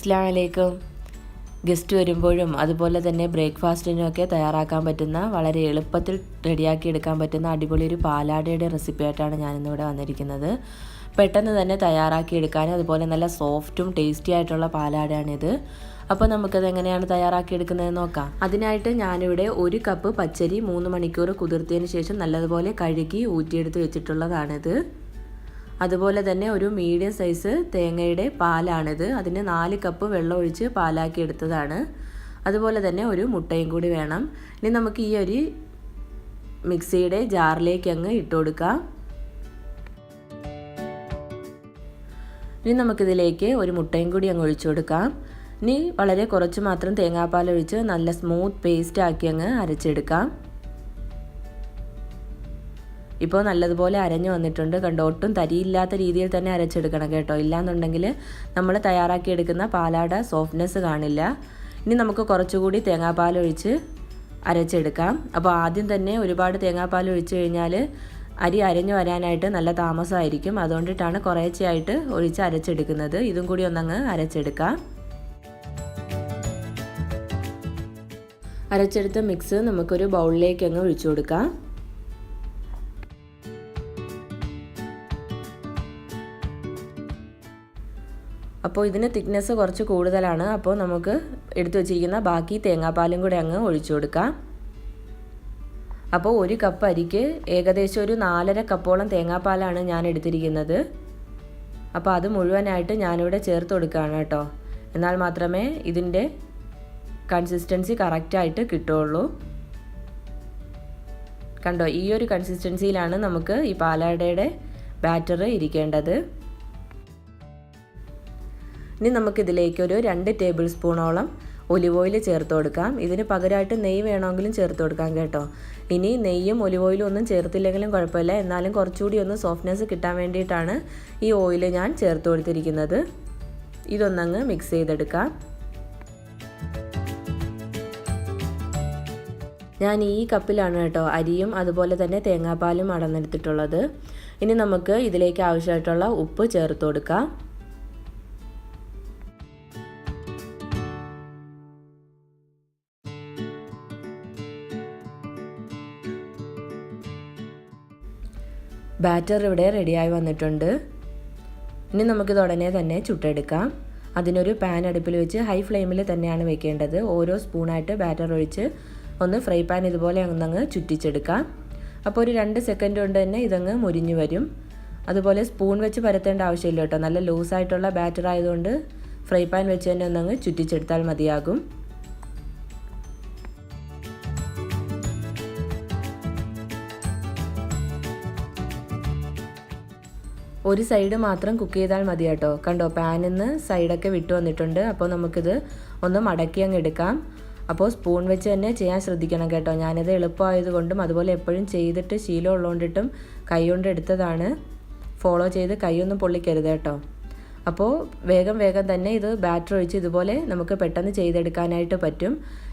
അസ്സലാമു അലൈക്കും. ഗസ്റ്റ് വരുമ്പോഴും അതുപോലെ തന്നെ ബ്രേക്ക്ഫാസ്റ്റിനൊക്കെ തയ്യാറാക്കാൻ പറ്റുന്ന വളരെ എളുപ്പത്തിൽ റെഡിയാക്കി എടുക്കാൻ പറ്റുന്ന അടിപൊളി ഒരു പാലാടയുടെ റെസിപ്പി ആയിട്ടാണ് ഞാനിന്നിവിടെ വന്നിരിക്കുന്നത്. പെട്ടെന്ന് തന്നെ തയ്യാറാക്കി എടുക്കാനും അതുപോലെ നല്ല സോഫ്റ്റും ടേസ്റ്റി ആയിട്ടുള്ള പാലാടയാണിത്. അപ്പോൾ നമുക്കത് എങ്ങനെയാണ് തയ്യാറാക്കി എടുക്കുന്നതെന്ന് നോക്കാം. അതിനായിട്ട് ഞാനിവിടെ 1 കപ്പ് പച്ചരി 3 മണിക്കൂർ കുതിർത്തതിന് ശേഷം നല്ലതുപോലെ കഴുകി ഊറ്റിയെടുത്ത് വെച്ചിട്ടുള്ളതാണിത്. അതുപോലെ തന്നെ ഒരു മീഡിയം സൈസ് തേങ്ങയുടെ പാലാണിത്. അതിന് 4 കപ്പ് വെള്ളം ഒഴിച്ച് പാലാക്കി എടുത്തതാണ്. അതുപോലെ തന്നെ ഒരു മുട്ടയും കൂടി വേണം. ഇനി നമുക്ക് ഈ ഒരു മിക്സിയുടെ ജാറിലേക്ക് അങ്ങ് ഇട്ട് കൊടുക്കാം. ഇനി നമുക്കിതിലേക്ക് ഒരു മുട്ടയും കൂടി അങ്ങ് ഒഴിച്ചു കൊടുക്കാം. ഇനി വളരെ കുറച്ച് മാത്രം തേങ്ങാപ്പാൽ ഒഴിച്ച് നല്ല സ്മൂത്ത് പേസ്റ്റ് ആക്കി അങ്ങ് അരച്ചെടുക്കാം. ഇപ്പോൾ നല്ലതുപോലെ അരഞ്ഞു വന്നിട്ടുണ്ട്. കണ്ടോ, ഒട്ടും തരിയില്ലാത്ത രീതിയിൽ തന്നെ അരച്ചെടുക്കണം കേട്ടോ, ഇല്ലാന്നുണ്ടെങ്കിൽ നമ്മൾ തയ്യാറാക്കിയെടുക്കുന്ന പാലാട സോഫ്റ്റ്നെസ് കാണില്ല. ഇനി നമുക്ക് കുറച്ചുകൂടി തേങ്ങാപ്പാൽ ഒഴിച്ച് അരച്ചെടുക്കാം. അപ്പോൾ ആദ്യം തന്നെ ഒരുപാട് തേങ്ങാപ്പാൽ ഒഴിച്ച് കഴിഞ്ഞാൽ അരി അരഞ്ഞു വരാനായിട്ട് നല്ല താമസമായിരിക്കും. അതുകൊണ്ടിട്ടാണ് കുറേശ്ശെയായിട്ട് ഒഴിച്ച് അരച്ചെടുക്കുന്നത്. ഇതും കൂടി ഒന്നങ്ങ് അരച്ചെടുക്കാം. അരച്ചെടുത്ത മിക്സ് നമുക്കൊരു ബൗളിലേക്ക് അങ്ങ് ഒഴിച്ചു കൊടുക്കാം. അപ്പോൾ ഇതിന് തിക്നെസ് കുറച്ച് കൂടുതലാണ്. അപ്പോൾ നമുക്ക് എടുത്തു വച്ചിരിക്കുന്ന ബാക്കി തേങ്ങാപ്പാലും കൂടെ അങ്ങ് ഒഴിച്ചു കൊടുക്കാം. അപ്പോൾ 1 കപ്പ് അരിക്ക് ഏകദേശം ഒരു 4.5 കപ്പോളം തേങ്ങാപ്പാലാണ് ഞാൻ എടുത്തിരിക്കുന്നത്. അപ്പോൾ അത് മുഴുവനായിട്ട് ഞാനിവിടെ ചേർത്ത് കൊടുക്കുകയാണ് കേട്ടോ. എന്നാൽ മാത്രമേ ഇതിൻ്റെ കൺസിസ്റ്റൻസി കറക്റ്റായിട്ട് കിട്ടുള്ളൂ. കണ്ടോ, ഈ ഒരു കൺസിസ്റ്റൻസിയിലാണ് നമുക്ക് ഈ പാലാടയുടെ ബാറ്റർ ഇരിക്കേണ്ടത്. ഇനി നമുക്കിതിലേക്കൊരു 2 ടേബിൾ സ്പൂണോളം ഒലിവ് ഓയിൽ ചേർത്ത് കൊടുക്കാം. ഇതിന് പകരമായിട്ട് നെയ്യ് വേണമെങ്കിലും ചേർത്ത് കൊടുക്കാം കേട്ടോ. ഇനി നെയ്യും ഒലിവ് ഓയിലും ഒന്നും ചേർത്തില്ലെങ്കിലും കുഴപ്പമില്ല. എന്നാലും കുറച്ചുകൂടി ഒന്ന് സോഫ്റ്റ്നെസ് കിട്ടാൻ വേണ്ടിയിട്ടാണ് ഈ ഓയിൽ ഞാൻ ചേർത്ത് കൊടുത്തിരിക്കുന്നത്. ഇതൊന്നങ്ങ് മിക്സ് ചെയ്തെടുക്കാം. ഞാൻ ഈ കപ്പിലാണ് കേട്ടോ അരിയും അതുപോലെ തന്നെ തേങ്ങാപ്പാലും അളന്നെടുത്തിട്ടുള്ളത്. ഇനി നമുക്ക് ഇതിലേക്ക് ആവശ്യമായിട്ടുള്ള ഉപ്പ് ചേർത്ത് കൊടുക്കാം. ബാറ്റർ ഇവിടെ റെഡിയായി വന്നിട്ടുണ്ട്. ഇനി നമുക്കിത് ഉടനെ തന്നെ ചുട്ടെടുക്കാം. അതിനൊരു പാൻ അടുപ്പിൽ വെച്ച് ഹൈ ഫ്ലെയിമിൽ തന്നെയാണ് വെക്കേണ്ടത്. ഓരോ സ്പൂണായിട്ട് ബാറ്റർ ഒഴിച്ച് ഒന്ന് ഫ്രൈ പാൻ ഇതുപോലെ ഒന്നങ്ങ് ചുറ്റിച്ചെടുക്കാം. അപ്പോൾ ഒരു 2 സെക്കൻഡ് കൊണ്ട് തന്നെ ഇതങ്ങ് മുരിഞ്ഞു വരും. അതുപോലെ സ്പൂൺ വെച്ച് പരത്തേണ്ട ആവശ്യമില്ല കേട്ടോ. നല്ല ലൂസായിട്ടുള്ള ബാറ്റർ ആയതുകൊണ്ട് ഫ്രൈ പാൻ വെച്ച് തന്നെ ഒന്നങ്ങ് ചുറ്റിച്ചെടുത്താൽ മതിയാകും. ഒരു സൈഡ് മാത്രം കുക്ക് ചെയ്താൽ മതി കേട്ടോ. കണ്ടോ, പാനിൽ നിന്ന് സൈഡൊക്കെ വിട്ടു വന്നിട്ടുണ്ട്. അപ്പോൾ നമുക്കിത് ഒന്ന് മടക്കി അങ്ങ് എടുക്കാം. അപ്പോൾ സ്പൂൺ വെച്ച് തന്നെ ചെയ്യാൻ ശ്രദ്ധിക്കണം കേട്ടോ. ഞാനിത് എളുപ്പമായതുകൊണ്ടും അതുപോലെ എപ്പോഴും ചെയ്തിട്ട് ശീലം ഉള്ളതുകൊണ്ടിട്ടും കൈ കൊണ്ട് എടുത്തതാണ്. ഫോളോ ചെയ്ത് കൈയൊന്നും പൊള്ളിക്കരുത് കേട്ടോ. അപ്പോൾ വേഗം തന്നെ ഇത് ബാറ്റർ ഒഴിച്ച് ഇതുപോലെ നമുക്ക് പെട്ടെന്ന് ചെയ്തെടുക്കാനായിട്ട് പറ്റും.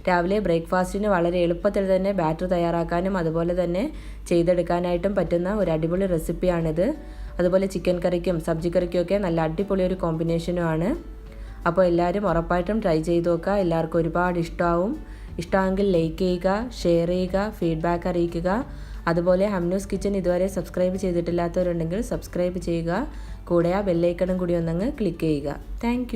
രാവിലെ ബ്രേക്ക്ഫാസ്റ്റിന് വളരെ എളുപ്പത്തിൽ തന്നെ ബാറ്റർ തയ്യാറാക്കാനും അതുപോലെ തന്നെ ചെയ്തെടുക്കാനായിട്ടും പറ്റുന്ന ഒരു അടിപൊളി റെസിപ്പിയാണിത്. അതുപോലെ ചിക്കൻ കറിക്കും സബ്ജി കറിക്കുമൊക്കെ നല്ല അടിപൊളി ഒരു കോമ്പിനേഷനുമാണ്. അപ്പോൾ എല്ലാവരും ഉറപ്പായിട്ടും ട്രൈ ചെയ്ത് നോക്കുക. എല്ലാവർക്കും ഒരുപാട് ഇഷ്ടമാണെങ്കിൽ ലൈക്ക് ചെയ്യുക, ഷെയർ ചെയ്യുക, ഫീഡ്ബാക്ക് അറിയിക്കുക. അതുപോലെ ഹംനൂസ് കിച്ചൻ ഇതുവരെ സബ്സ്ക്രൈബ് ചെയ്തിട്ടില്ലാത്തവരുണ്ടെങ്കിൽ സബ്സ്ക്രൈബ് ചെയ്യുക. കൂടെ ആ ബെല്ലൈക്കണും കൂടി ഒന്നങ്ങ് ക്ലിക്ക് ചെയ്യുക. താങ്ക്